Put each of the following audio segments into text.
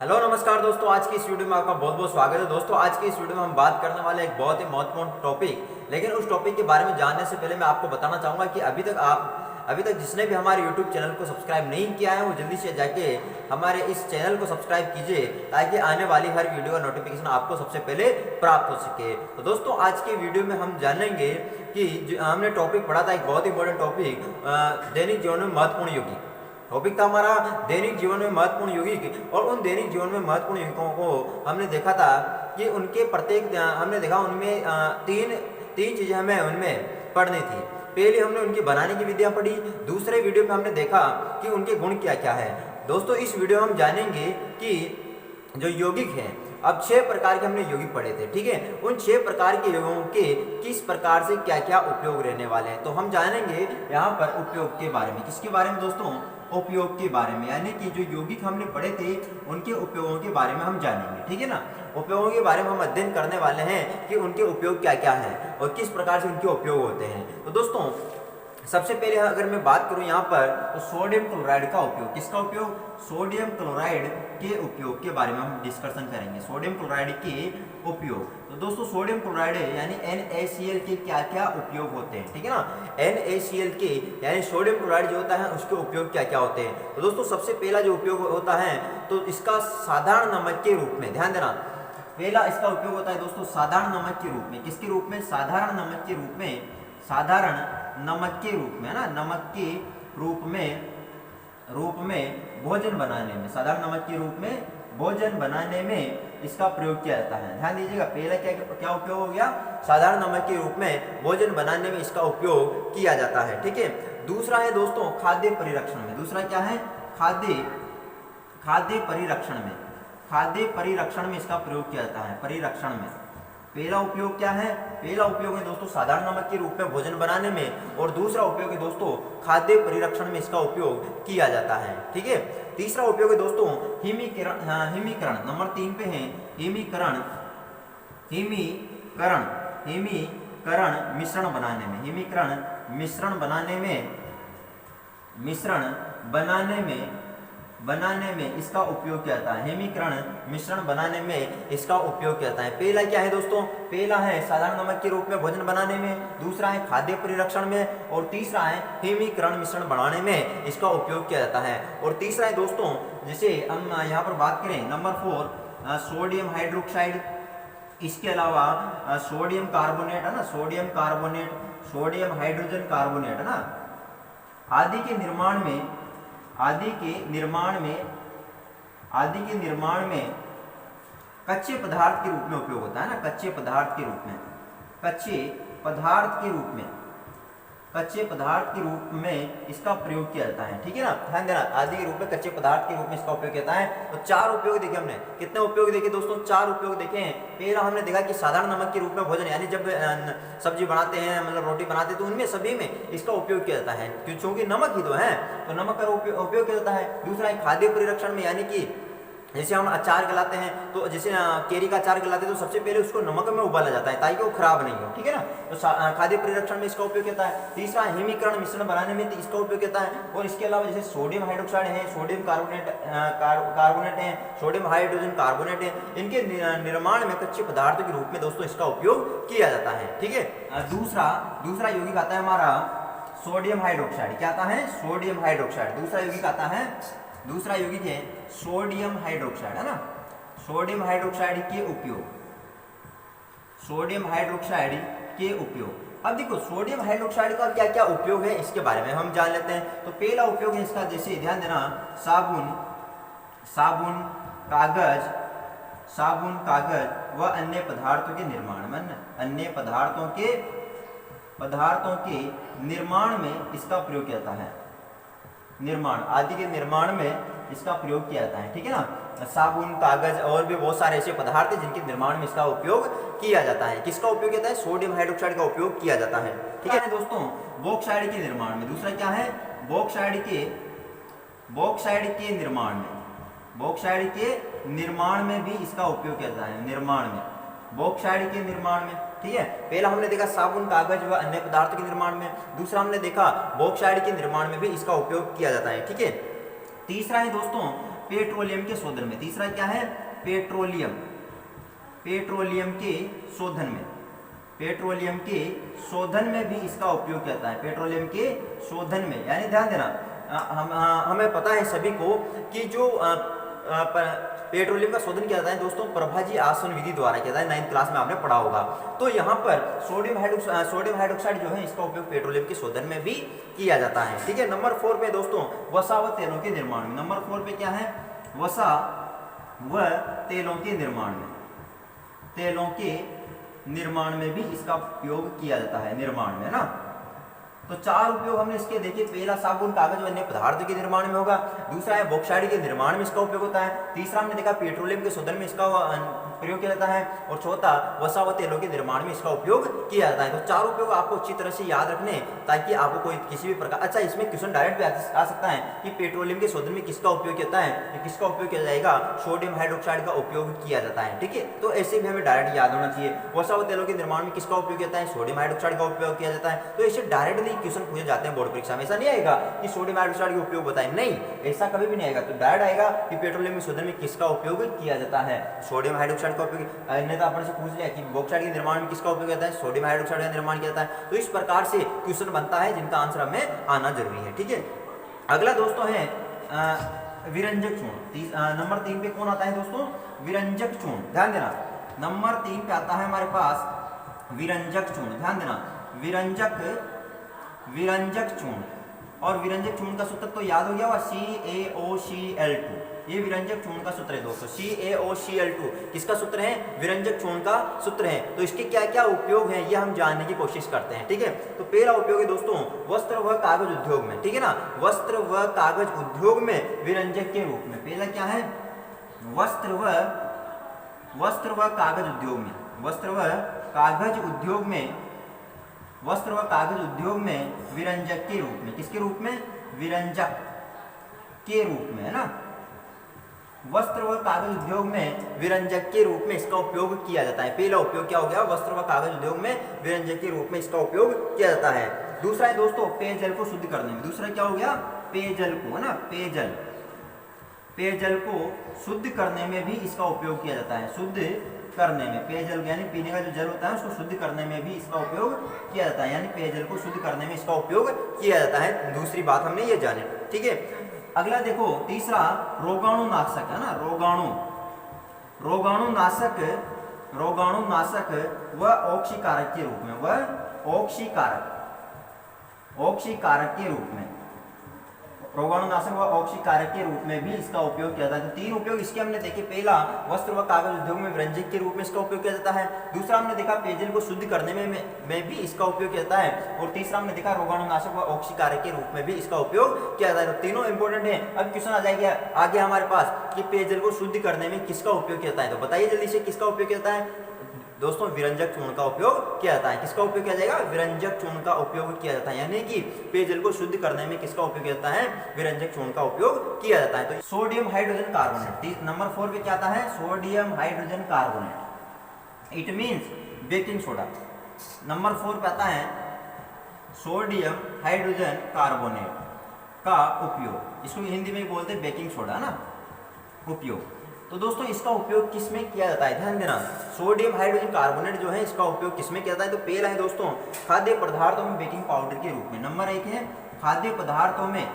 Hello नमस्कार दोस्तों, आज की इस वीडियो में आपका बहुत बहुत स्वागत है। दोस्तों आज की इस वीडियो में हम बात करने वाले एक बहुत ही महत्वपूर्ण टॉपिक, लेकिन उस टॉपिक के बारे में जानने से पहले मैं आपको बताना चाहूँगा कि अभी तक जिसने भी हमारे YouTube चैनल को सब्सक्राइब नहीं किया है वो जल्दी से जाके हमारे इस चैनल को सब्सक्राइब कीजिए ताकि आने वाली हर वीडियो का नोटिफिकेशन आपको सबसे पहले प्राप्त हो सके। तो दोस्तों आज की वीडियो में हम जानेंगे कि हमने टॉपिक पढ़ा था, एक बहुत ही इंपॉर्टेंट टॉपिक, दैनिक जीवन में महत्वपूर्ण यौगिक। टॉपिक था हमारा दैनिक जीवन में महत्वपूर्ण यौगिक, और उन दैनिक जीवन में महत्वपूर्ण यौगिकों को हमने देखा था कि उनके प्रत्येक हमने देखा उनमें तीन तीन चीज़ें हमें उनमें पढ़नी थी। पहले हमने उनकी बनाने की विधियाँ पढ़ी, दूसरे वीडियो में हमने देखा कि उनके गुण क्या क्या है। दोस्तों इस वीडियो में हम जानेंगे कि जो यौगिक हैं, अब 6 प्रकार के हमने यौगिक पढ़े थे, ठीक है। उन 6 प्रकार के यौगिकों के किस प्रकार से क्या क्या उपयोग रहने वाले हैं, तो हम जानेंगे यहाँ पर उपयोग के बारे में। किसके बारे में दोस्तों? उपयोग के बारे में, यानी कि जो यौगिक हमने पढ़े थे उनके उपयोगों के बारे में हम जानेंगे, ठीक है ना। उपयोगों के बारे में हम अध्ययन करने वाले हैं कि उनके उपयोग क्या क्या हैं और किस प्रकार से उनके उपयोग होते हैं। तो दोस्तों सबसे पहले अगर मैं बात करूं यहाँ पर, तो सोडियम क्लोराइड का उपयोग। किसका उपयोग? सोडियम क्लोराइड के उपयोग के बारे में हम डिस्कशन करेंगे, सोडियम क्लोराइड के उपयोग। तो दोस्तों सोडियम क्लोराइड यानी NaCl के क्या क्या उपयोग होते हैं, ठीक है ना। NaCl के यानी सोडियम क्लोराइड जो होता है उसके उपयोग क्या क्या होते हैं। तो दोस्तों सबसे पहला जो उपयोग होता है तो इसका साधारण नमक के रूप में, ध्यान देना, पहला इसका उपयोग होता है दोस्तों साधारण नमक के रूप में। किसके रूप में? साधारण नमक के रूप में, साधारण नमक के रूप में, है ना, नमक के रूप में भोजन बनाने में, साधारण नमक के रूप में भोजन बनाने में इसका प्रयोग किया जाता है। ध्यान दीजिएगा, पहला क्या क्या उपयोग हो गया? साधारण नमक के रूप में भोजन बनाने में इसका उपयोग किया जाता है, ठीक है। दूसरा है दोस्तों खाद्य परिरक्षण में। दूसरा क्या है? खाद्य परिरक्षण में, खाद्य परिरक्षण में इसका प्रयोग किया जाता है, परिरक्षण में। पहला उपयोग क्या है? पहला उपयोग है दोस्तों साधारण नमक के रूप में भोजन बनाने में, और दूसरा उपयोग है दोस्तों खाद्य परिरक्षण में इसका उपयोग किया जाता है, ठीक है। तीसरा उपयोग है दोस्तों हिमीकरण, नंबर 3 पे है हिमीकरण मिश्रण बनाने में, हिमीकरण मिश्रण बनाने में इसका उपयोग किया जाता है, हिमीकरण मिश्रण बनाने में इसका उपयोग किया जाता है। पहला क्या है दोस्तों? पहला है साधारण नमक के रूप में भोजन बनाने में, दूसरा है खाद्य परिरक्षण में, और तीसरा है हिमीकरण मिश्रण बनाने में इसका उपयोग किया जाता है। और तीसरा है दोस्तों, जिसे हम यहाँ पर बात करें, नंबर 4 सोडियम हाइड्रोक्साइड, इसके अलावा सोडियम कार्बोनेट, है ना, sodium carbonate, sodium hydrogen carbonate, है ना, आदि के निर्माण में कच्चे पदार्थ के रूप में उपयोग होता है ना, कच्चे पदार्थ के रूप में इसका प्रयोग किया जाता है, ठीक है ना। ध्यान देना, आदि के रूप में, कच्चे पदार्थ के रूप में इसका उपयोग किया जाता है। तो 4 उपयोग देखे हमने। कितने उपयोग देखे दोस्तों? 4 उपयोग देखे हैं। पहला हमने देखा कि साधारण नमक के रूप में भोजन, यानी जब सब्जी बनाते हैं, मतलब रोटी बनाते हैं, तो उनमें सभी में इसका उपयोग किया जाता है, क्योंकि नमक ही तो है, तो नमक का उपयोग किया जाता है। दूसरा है खाद्य परिरक्षण में, यानी कि जैसे हम अचार गलाते हैं, तो जैसे केरी का अचार गलाते हैं तो सबसे पहले उसको नमक में उबाला जाता है ताकि वो खराब नहीं हो, ठीक है ना। तो खाद्य परिरक्षण में इसका उपयोग होता है। तीसरा हिमीकरण मिश्रण बनाने में इसका उपयोग होता है। और इसके अलावा जैसे सोडियम हाइड्रोक्साइड है, सोडियम कार्बोनेट है, सोडियम हाइड्रोजन कार्बोनेट है, इनके निर्माण में कच्चे पदार्थों के रूप में दोस्तों इसका उपयोग किया जाता है, ठीक है। दूसरा यौगिक आता है हमारा सोडियम हाइड्रोक्साइड। क्या आता है? Sodium hydroxide. दूसरा यौगिक आता है, दूसरा यौगिक है सोडियम हाइड्रोक्साइड, है ना, सोडियम हाइड्रोक्साइड के उपयोग, सोडियम हाइड्रोक्साइड के उपयोग। अब देखो सोडियम हाइड्रोक्साइड का क्या क्या उपयोग है इसके बारे में हम जान लेते हैं। तो पहला उपयोग है इसका, जैसे ध्यान देना, साबुन कागज व अन्य पदार्थों के निर्माण में, अन्य पदार्थों के निर्माण में इसका प्रयोग किया जाता है, निर्माण आदि के निर्माण में इसका प्रयोग किया जाता है, ठीक है ना। साबुन, कागज और भी बहुत सारे ऐसे पदार्थ हैं जिनके निर्माण में इसका उपयोग किया जाता है। किसका उपयोग किया जाता है? सोडियम हाइड्रोक्साइड का उपयोग किया जाता है, ठीक है दोस्तों। बॉक्साइड के निर्माण में, दूसरा क्या है? बॉक्साइड के निर्माण में भी इसका उपयोग किया जाता है, निर्माण में, बॉक्साइड के निर्माण में, ठीक है। पहला हमने देखा साबुन, कागज व अन्य पदार्थों के निर्माण में, दूसरा हमने देखा बॉक्साइड के निर्माण में भी इसका उपयोग किया जाता है, ठीक है। तीसरा है दोस्तों पेट्रोलियम के शोधन में। तीसरा क्या है? पेट्रोलियम, पेट्रोलियम के शोधन में, पेट्रोलियम के शोधन में भी इसका उपयोग किया जाता है। पेट्रोलियम के शोधन में, यानी ध्यान देना, हमें पता है सभी को कि जो पेट्रोलियम का शोधन किया जाता है दोस्तों प्रभाजी आसवन विधि द्वारा किया जाता है। 9th क्लास में आपने पढ़ा होगा। तो यहाँ पर सोडियम हाइड्रोक्साइड जो है इसका उपयोग पेट्रोलियम के शोधन में भी किया जाता है। ठीक है। नंबर 4 पे दोस्तों वसा व तेलों के निर्माण में। नंबर 4 पे क्या है? वसा व तेलों के निर्माण में, तेलों के निर्माण में भी इसका उपयोग किया जाता है, निर्माण में ना। तो 4 उपयोग हमने इसके देखे। पहला साबुन, कागज व अन्य पदार्थों के निर्माण में होगा। दूसरा है बॉक्साइड के निर्माण में इसका उपयोग होता है। तीसरा हमने देखा पेट्रोलियम के शोधन में इसका प्रयोग किया जाता है। और चौथा वसा व तेलों के निर्माण में इसका उपयोग किया जाता है। तो 4 उपयोग आपको अच्छी तरह से याद रखने, ताकि आपको कोई किसी भी प्रकार, अच्छा इसमें क्वेश्चन डायरेक्ट भी आ सकता है कि पेट्रोलियम के शोधन में किसका उपयोग किया जाता है, किसका उपयोग किया जाएगा? सोडियम हाइड्रोक्साइड का उपयोग किया जाता है। ठीक है। तो ऐसे भी हमें डायरेक्ट याद होना चाहिए। वसा व तेलों के निर्माण में किसका उपयोग किया जाता है? सोडियम हाइड्रोक्साइड का उपयोग किया जाता है। तो ऐसे डायरेक्टली क्वेश्चन पूछे जाते हैं बोर्ड परीक्षा में। ऐसा नहीं आएगा कि सोडियम हाइड्रोक्साइड का उपयोग बताएं, नहीं, ऐसा कभी भी नहीं आएगा। तो डायरेक्ट आएगा कि पेट्रोलियम के शोधन में किसका उपयोग किया जाता है? सोडियम हाइड्रोक्साइड का उपयोग। तो अपन से पूछ लिया कि बॉक्साइड के निर्माण में किसका उपयोग होता है? सोडियम हाइड्रोक्साइड का निर्माण किया जाता है। तो इस प्रकार से क्वेश्चन बनता है जिनका आंसर हमें आना जरूरी है। ठीक है। अगला दोस्तों है विरंजक चूर्ण। नंबर 3 पे कौन आता है दोस्तों? विरंजक चूर्ण। ध्यान देना, नंबर 3 पे आता है हमारे पास विरंजक चूर्ण। ध्यान देना, विरंजक चूर्ण। और विरंजक चूर्ण का सूत्र तो याद हो गया होगा, CaOCl2। ये विरंजक चूर्ण का सूत्र है दोस्तों, CaOCl2 किसका सूत्र है? विरंजक चूर्ण का सूत्र है। तो इसके क्या क्या उपयोग हैं ये हम जानने की कोशिश करते हैं। ठीक है। तो पहला उपयोग है दोस्तों वस्त्र व कागज उद्योग में। ठीक है ना, वस्त्र व कागज उद्योग में विरंजक के रूप में। पहला क्या है? वस्त्र व कागज उद्योग में, वस्त्र व कागज उद्योग में, वस्त्र व कागज उद्योग में विरंजक के रूप में। किसके रूप में? विरंजक के रूप में, है ना। वस्त्र व कागज उद्योग में विरंजक के रूप में इसका उपयोग किया जाता है। पहला उपयोग क्या हो गया? वस्त्र व कागज उद्योग में विरंजक के रूप में इसका उपयोग किया जाता है। दूसरा है दोस्तों पेयजल को शुद्ध करने में। दूसरा क्या हो गया? पेयजल को, है ना, पेयजल, पेयजल को शुद्ध करने में भी इसका उपयोग किया जाता है। शुद्ध करने में, पेयजल यानी पीने का जो जल होता है उसको शुद्ध करने में भी इसका उपयोग किया जाता है, यानी पेयजल को शुद्ध करने में इसका उपयोग किया जाता है। दूसरी बात हमने ये जानी। ठीक है। अगला देखो तीसरा रोगाणुनाशक, है ना, रोगाणुनाशक व ऑक्सीकारक के रूप में, वह ऑक्सीकारक के रूप में, रोगाणुनाशक व ऑक्सीकारक के रूप में भी इसका उपयोग किया जाता है। तो 3 उपयोग इसके हमने देखे। पहला वस्त्र व कागज उद्योग में विरंजक के रूप में इसका उपयोग किया जाता है। दूसरा हमने देखा पेयजल को शुद्ध करने में भी इसका उपयोग किया जाता है। और तीसरा हमने देखा रोगाणुनाशक व ऑक्सीकारक के रूप में भी इसका उपयोग किया जाता है। तो तीनों इंपॉर्टेंट है। अब क्वेश्चन आ जाएगा आगे हमारे पास कि पेयजल को शुद्ध करने में किसका उपयोग किया जाता है। तो बताइए जल्दी से किसका उपयोग किया जाता है दोस्तों? विरंजक चूर्ण का उपयोग किया जाता है। किसका उपयोग किया जाएगा? विरंजक चूर्ण का उपयोग किया जाता है, यानी कि पेयजल को शुद्ध करने में किसका उपयोग किया जाता है? विरंजक चूर्ण का उपयोग किया जाता है। तो सोडियम हाइड्रोजन कार्बोनेट। नंबर 4 पे क्या आता है? Sodium hydrogen carbonate, it means baking soda. Number 4 पे आता है सोडियम हाइड्रोजन कार्बोनेट का उपयोग। इसको हिंदी में बोलते हैं बेकिंग सोडा ना, उपयोग। तो दोस्तों इसका उपयोग किसमें किया जाता है? ध्यान देना, सोडियम हाइड्रोजन कार्बोनेट जो है इसका उपयोग किसमें किया जाता है? तो पहला है दोस्तों खाद्य पदार्थों में बेकिंग पाउडर के रूप में। नंबर 1 है खाद्य पदार्थों में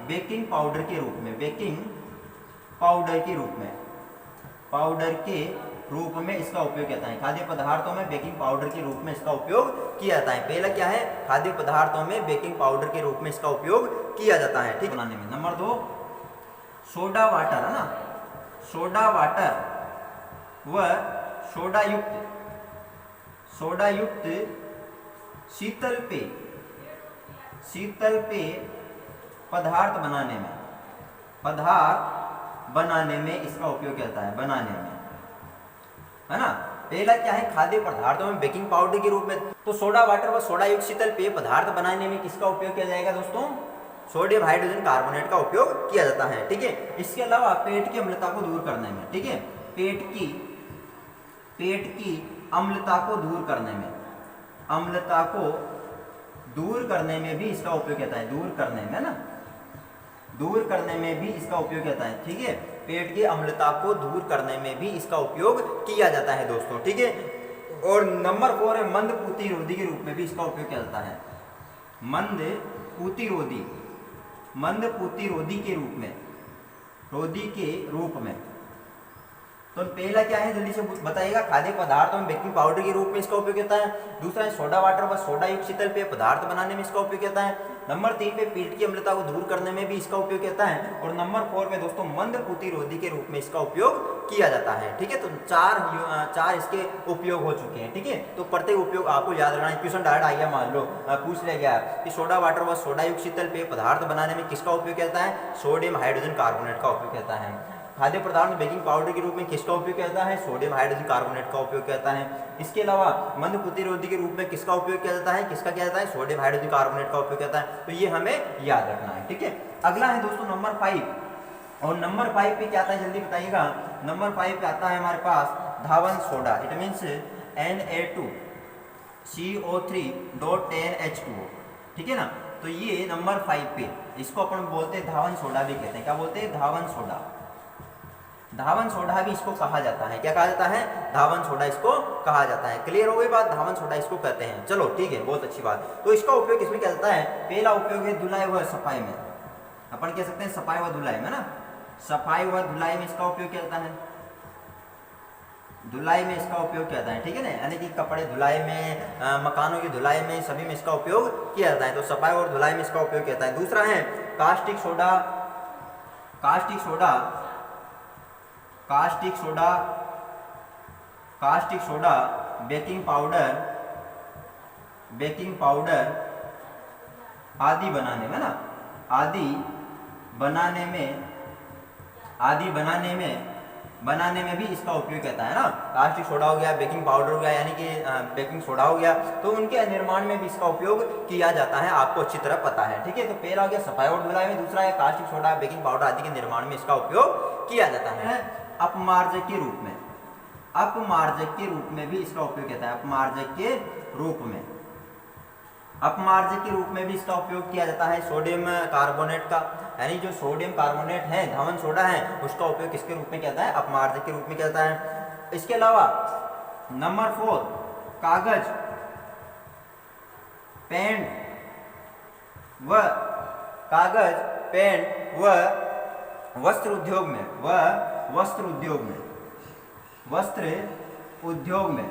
बेकिंग पाउडर के रूप में, बेकिंग पाउडर के रूप में, पाउडर के रूप में इसका उपयोग किया जाता है। खाद्य पदार्थों में बेकिंग पाउडर के रूप में इसका उपयोग किया जाता है। पहला क्या है? खाद्य पदार्थों में बेकिंग पाउडर के रूप में इसका उपयोग किया जाता है। ठीक बनाने में। नंबर 2 सोडा वाटर, है ना, सोडा वाटर व सोडा युक्त शीतल पेय पदार्थ बनाने में इसका उपयोग किया जाता है, बनाने में, है ना। पहला क्या है? खाद्य पदार्थों में बेकिंग पाउडर के रूप में। तो सोडा वाटर व सोडा युक्त शीतल पेय पदार्थ बनाने में किसका उपयोग किया जाएगा दोस्तों? सोडियम हाइड्रोजन कार्बोनेट का उपयोग किया जाता है। ठीक है। इसके अलावा पेट की अम्लता को दूर करने में, ठीक है, पेट की अम्लता को दूर करने में, अम्लता को दूर करने में भी इसका उपयोग कहता है, दूर करने में ना, दूर करने में भी इसका उपयोग कहता है, ठीक है। पेट की अम्लता को दूर करने में भी इसका उपयोग किया जाता है दोस्तों, ठीक है। और नंबर 4 है मंद प्रतिरोधी के रूप में भी इसका उपयोग किया जाता है, मंद प्रतिरोधी, मंद प्रतिरोधी के रूप में, रोधी के रूप में। तो पहला क्या है जल्दी से बताइएगा, खाद्य पदार्थों में बेकिंग पाउडर के रूप में इसका उपयोग होता है। दूसरा है सोडा वाटर व सोडा युक्त शीतल पेय पदार्थ बनाने में इसका उपयोग होता है। नंबर 3 पे पेट की अम्लता को दूर करने में भी इसका उपयोग होता है। और नंबर 4 पे दोस्तों मंद प्रतिरोधी के रूप में इसका उपयोग किया जाता है, ठीक है। तो चार इसके उपयोग हो चुके हैं, ठीक है। तो प्रत्येक उपयोग आपको याद रखना है। क्वेश्चन डायरेक्ट आ गया, मान लो पूछ लिया गया कि सोडा वाटर व सोडा युक्त शीतल पेय पदार्थ बनाने में किसका उपयोग होता है, सोडियम हाइड्रोजन कार्बोनेट का उपयोग होता है। खाद्य पदार्थ में बेकिंग पाउडर के रूप में किसका उपयोग कहता है, सोडियम हाइड्रोजन कार्बोनेट का उपयोग कहता है। इसके अलावा मंद प्रतिरोधी के रूप में किसका उपयोग किया जाता है, किसका किया जाता है, सोडियम हाइड्रोजन कार्बोनेट का उपयोग कहता है। तो ये हमें याद रखना है, ठीक है। अगला है दोस्तों नंबर 5। और नंबर 5 पे क्या आता है जल्दी बताइएगा। नंबर 5 पे आता है हमारे पास धावन सोडा, इट मीन्स Na2CO3.10H2O, ठीक है ना। तो ये नंबर 5 पे, इसको अपन बोलते हैं धावन सोडा भी कहते हैं। क्या बोलते हैं, धावन सोडा। धावन सोडा भी इसको कहा जाता है, क्या कहा जाता है, धावन सोडा इसको कहा जाता है। क्लियर हो गई बात, धावन सोडा इसको कहते हैं। चलो ठीक है, बहुत अच्छी बात। तो इसका उपयोग किसमें किया जाता है, पहला उपयोग है धुलाई व सफाई में, अपन कह सकते हैं सफाई व धुलाई में ना, सफाई व धुलाई में इसका उपयोग किया जाता है, धुलाई में इसका उपयोग किया जाता है, ठीक है ना। यानी कि कपड़े धुलाई में, मकानों की धुलाई में, सभी में इसका उपयोग किया जाता है। तो सफाई और धुलाई में इसका उपयोग किया जाता है। दूसरा है caustic soda, caustic soda, caustic soda, caustic soda, baking powder, baking powder आदि बनाने में ना, आदि बनाने में, आदि बनाने में भी इसका उपयोग कहता है ना। कास्टिक सोडा हो गया, बेकिंग पाउडर हो गया, यानी कि बेकिंग सोडा हो गया, तो उनके निर्माण में भी इसका उपयोग किया जाता है, आपको अच्छी तरह पता है, ठीक है। तो पहला हो गया सफाई और धुलाई में, दूसरा है कास्टिक सोडा, बेकिंग पाउडर आदि के निर्माण में इसका उपयोग किया जाता है। अपमार्जक के रूप में, अपमार्जक के रूप में भी इसका उपयोग कहता है, अपमार्जक के रूप में, अपमार्जक के रूप में भी इसका उपयोग किया जाता है सोडियम कार्बोनेट का, यानी जो सोडियम कार्बोनेट है, धावन सोडा है, उसका उपयोग किसके रूप में कहता है, अपमार्जक के रूप में कहता है। इसके अलावा नंबर 4 कागज, पेन व कागज, पेन व वस्त्र उद्योग में, वस्त्र उद्योग में, वस्त्र उद्योग में,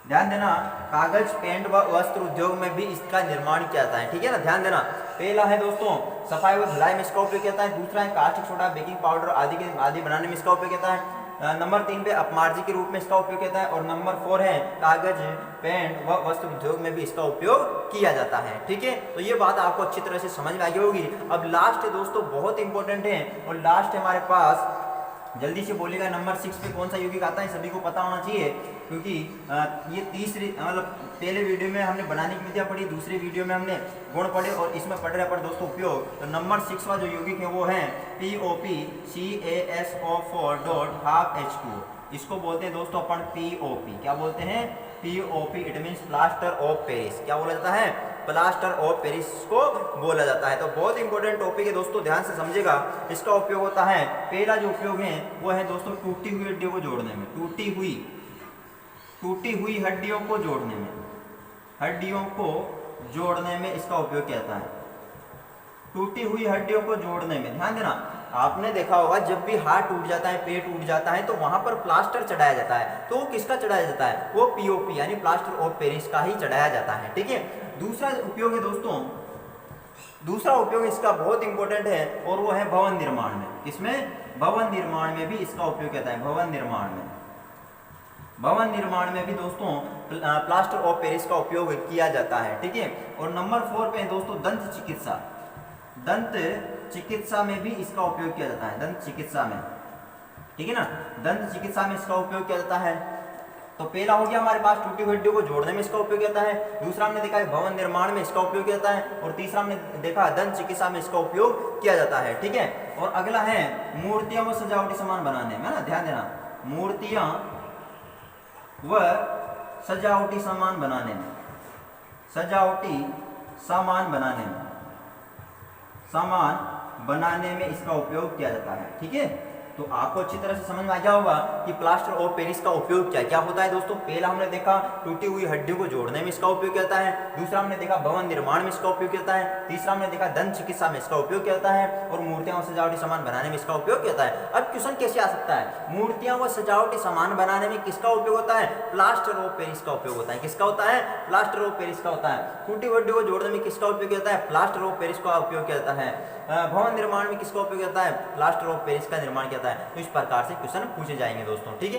ध्यान देना, कागज, पेंट व वस्त्र उद्योग में भी इसका निर्माण किया जाता है, ठीक है ना, ध्यान देना। पहला है दोस्तों सफाई व धुलाई में इसका उपयोग किया जाता है। दूसरा है कास्टिक सोडा, बेकिंग पाउडर आदि बनाने में इसका उपयोग किया जाता है। नंबर 3 पे अपमार्जक के रूप में इसका उपयोग किया जाता है। और नंबर 4 है कागज, पेन व वस्त्र उद्योग में भी इसका उपयोग किया जाता है, ठीक है। तो ये बात आपको अच्छी तरह से समझ में आ गई होगी। अब लास्ट है दोस्तों, बहुत इंपॉर्टेंट है, और लास्ट है हमारे पास, जल्दी से बोलेगा, नंबर 6 पे कौन सा यौगिक आता है, सभी को पता होना चाहिए, क्योंकि ये तीसरी मतलब पहले वीडियो में हमने बनाने की विधियाँ पढ़ी, दूसरी वीडियो में हमने गुण पढ़े, और इसमें पढ़ रहे पर दोस्तों उपयोग। तो नंबर 6वां जो यौगिक है वो है POP-CaSO4.12H2O। इसको बोलते हैं दोस्तों अपन POP, क्या बोलते हैं, POP, it means plaster of Paris. क्या बोला जाता है, प्लास्टर ऑफ पेरिस को बोला जाता है। तो बहुत इंपॉर्टेंट टॉपिक है दोस्तों, ध्यान से समझेगा। इसका उपयोग होता है, पहला जो उपयोग है वो है दोस्तों टूटी हुई हड्डियों को जोड़ने में, टूटी हुई हड्डियों को जोड़ने में, हड्डियों को जोड़ने में इसका उपयोग किया जाता है, टूटी हुई हड्डियों को जोड़ने में। ध्यान देना, आपने देखा होगा जब भी हाथ टूट जाता है, पेट टूट जाता है, तो वहां पर प्लास्टर चढ़ाया जाता है। तो वो किसका चढ़ाया जाता है, वो POP यानी प्लास्टर ऑफ पेरिस का ही चढ़ाया जाता है, ठीक है। दूसरा उपयोग है दोस्तों, दूसरा उपयोग इसका बहुत इंपॉर्टेंट है, और वो है भवन निर्माण में। किसमें, भवन निर्माण में भी इसका उपयोग किया जाता है, भवन निर्माण में, भवन निर्माण में भी दोस्तों प्लास्टर ऑफ पेरिस का उपयोग किया जाता है, ठीक है। और नंबर 4 पे है दोस्तों दंत चिकित्सा, दंत चिकित्सा में भी इसका उपयोग किया जाता है, दंत चिकित्सा में, ठीक है ना, दंत चिकित्सा में इसका उपयोग किया जाता है। तो पहला हो गया हमारे पास टूटी हुई हड्डियों को जोड़ने में इसका उपयोग किया जाता है, दूसरा हमने देखा है भवन निर्माण में इसका उपयोग किया जाता है, और तीसरा हमने देखा दंत चिकित्सा में इसका उपयोग किया जाता है, ठीक है। और अगला है मूर्तियां व सजावटी सामान बनाने में ना, ध्यान देना, मूर्तियां व सजावटी सामान बनाने में, सजावटी सामान बनाने में इसका उपयोग किया जाता है। ठीक है, तो आपको अच्छी तरह से समझ में आ गया होगा कि प्लास्टर ऑफ पेरिस का उपयोग क्या क्या होता है। दोस्तों पहला हमने देखा टूटी हुई हड्डियों को जोड़ने में इसका उपयोग किया जाता है, दूसरा हमने देखा भवन निर्माण में इसका उपयोग किया जाता है, तीसरा हमने देखा दंत चिकित्सा में इसका उपयोग किया जाता है, और मूर्तियां और सजावटी सामान बनाने में इसका उपयोग किया जाता है। अब क्वेश्चन कैसे आ सकता है, मूर्तियां व सजावटी सामान बनाने में किसका उपयोग होता है, प्लास्टर ऑफ पेरिस का उपयोग होता है। किसका होता है, प्लास्टर ऑफ पेरिस का होता है। टूटी हड्डियों को जोड़ने में किसका उपयोग किया जाता है, प्लास्टर ऑफ पेरिस का उपयोग किया जाता है। भवन निर्माण में किसका उपयोग किया जाता है, प्लास्टर ऑफ पेरिस का निर्माण किया जाता है। तो इस प्रकार से क्वेश्चन पूछे जाएंगे दोस्तों। ठीक है।